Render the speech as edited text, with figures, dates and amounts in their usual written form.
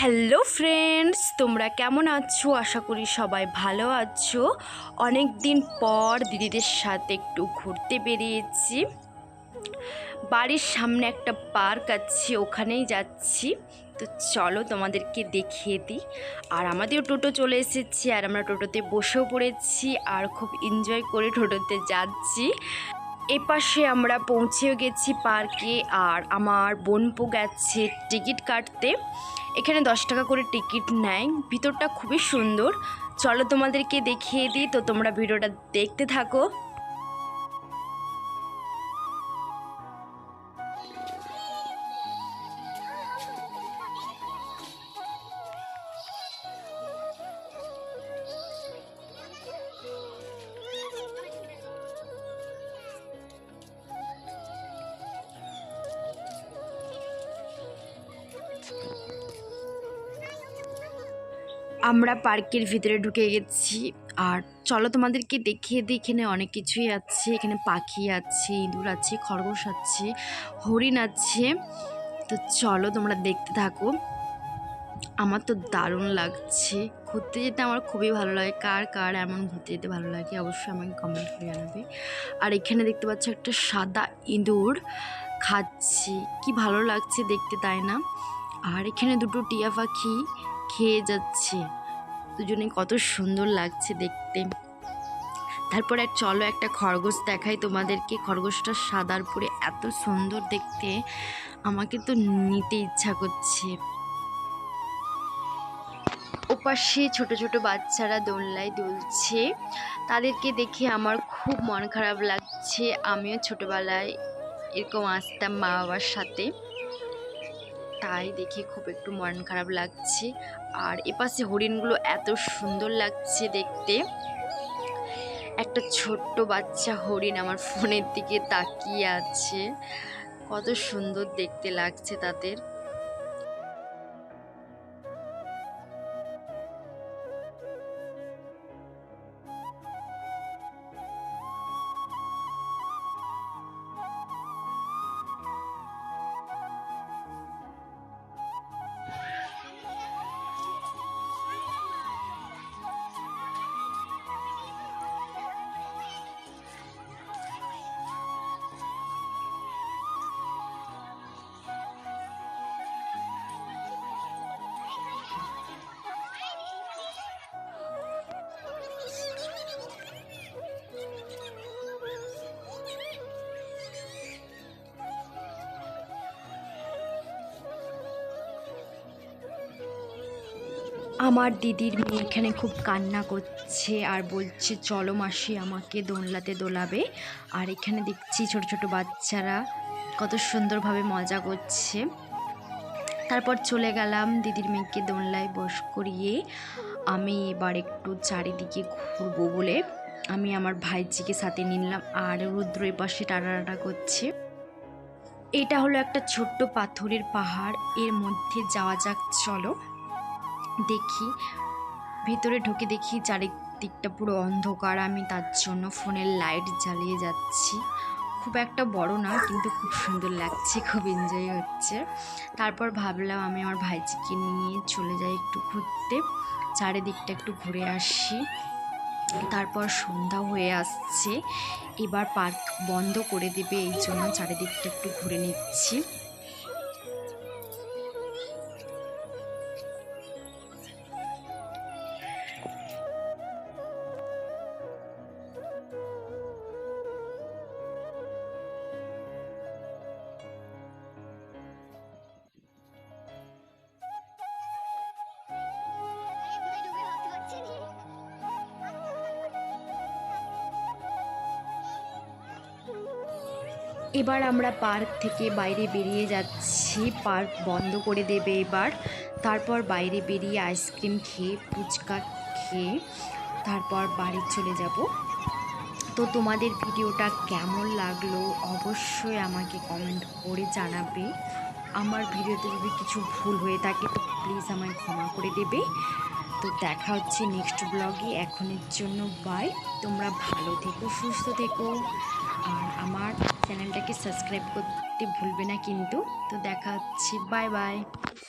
Hello friends, তোমরা কেমন আছো? আশা করি সবাই ভালো আছো। অনেক দিন পর দিদিদের সাথে একটু ঘুরতে বেরিয়েছি। বাড়ির সামনে একটা পার্ক আছে, ওখানেই যাচ্ছি। তো চলো তোমাদেরকে দেখিয়ে দিই। আর আমাদেরও টোটো চলে এসেছে, আর আমরা টোটোতে বসেও পড়েছি আর খুব এনজয় করে টোটোতে যাচ্ছি। এপাশে আমরা পৌঁছেও গেছি পার্কে। আর আমার বোনপো গেছে টিকিট কাটতে। এখানে 10 টাকা করে টিকিট নেয়। ভিতরটা খুবই সুন্দর। চলো তোমাদেরকে দেখিয়ে দিই, তো তোমরা ভিডিওটা দেখতে থাকো। আমরা পার্কের ভিতরে ঢুকে গেছি। আর চলো তোমাদেরকে দেখিয়ে দিই, এখানে অনেক কিছুই আছে। এখানে পাখি আছে, ইঁদুর আছে, খরগোশ আছে, হরিণ আছে। তো চলো তোমরা দেখতে থাকো। আমার তো দারুণ লাগছে। ঘুরতে যেতে আমার খুবই ভালো লাগে। কার কার এমন ঘুরতে যেতে ভালো লাগে অবশ্যই আমাকে কমেন্ট করে জানাবে। আর এখানে দেখতে পাচ্ছ একটা সাদা ইঁদুর খাচ্ছে, কি ভালো লাগছে দেখতে, তাই না? আর এখানে দুটো টিয়া পাখি খেয়ে যাচ্ছে, দুজনে কত সুন্দর লাগছে দেখতে। তারপরে চলো একটা খরগোশ দেখাই তোমাদেরকে। খরগোশটা সাদার পরে এত সুন্দর দেখতে, আমাকে তো নিতে ইচ্ছা করছে। ওপাশে ছোট ছোট বাচ্চারা দোলনায় দুলছে, তাদেরকে দেখে আমার খুব মন খারাপ লাগছে। আমিও ছোটবেলায় এরকম আসতাম মা বাবার সাথে, তাই দেখে খুব একটু মন খারাপ লাগছে। আর এপাশে হরিণগুলো এত সুন্দর লাগছে দেখতে। একটা ছোট্ট বাচ্চা হরিণ আমার ফোনের দিকে তাকিয়ে আছে, কত সুন্দর দেখতে লাগছে তাদের। আমার দিদির মেয়ে এখানে খুব কান্না করছে আর বলছে চলো মাসি আমাকে দোলনাতে দোলাবে। আর এখানে দেখছি ছোট ছোট বাচ্চারা কত সুন্দরভাবে মজা করছে। তারপর চলে গেলাম দিদির মেয়েকে দোলনায় বস করিয়ে। আমি এবার একটু চারিদিকে ঘুরবো বলে আমি আমার ভাইজিকে সাথে নিলাম। আর রুদ্র এপাশে টাটা করছে। এটা হলো একটা ছোট্ট পাথরের পাহাড়, এর মধ্যে যাওয়া যাক চলো। দেখি ভিতরে ঢুকে দেখি চারিদিকটা পুরো অন্ধকার, আমি তার জন্য ফোনের লাইট জ্বালিয়ে যাচ্ছি। খুব একটা বড় না, কিন্তু খুব সুন্দর লাগছে, খুব এনজয় হচ্ছে। তারপর ভাবলাম আমি আমার ভাইজিকে নিয়ে চলে যাই একটু ঘুরতে, চারিদিকটা একটু ঘুরে আসি। তারপর সন্ধ্যা হয়ে আসছে, এবার পার্ক বন্ধ করে দেবে, এই জন্য চারিদিকটা একটু ঘুরে নিচ্ছি। এবার আমরা পার্ক থেকে বাইরে বেরিয়ে যাচ্ছি, পার্ক বন্ধ করে দেবে এবার। তারপর বাইরে বেরিয়ে আইসক্রিম খেয়ে, ফুচকা খেয়ে তারপর বাড়ি চলে যাব। তো তোমাদের ভিডিওটা কেমন লাগলো অবশ্যই আমাকে কমেন্ট করে জানাবে। আমার ভিডিওতে যদি কিছু ভুল হয়ে থাকে তো প্লিজ আমায় ক্ষমা করে দেবে। তো দেখা হচ্ছে নেক্সট ব্লগে, এখনের জন্য বাই। তোমরা ভালো থেকো, সুস্থ থেকো, আর আমার চ্যানেলটাকে সাবস্ক্রাইব করতে ভুলবে না কিন্তু। তো দেখা হচ্ছে, বাই বাই।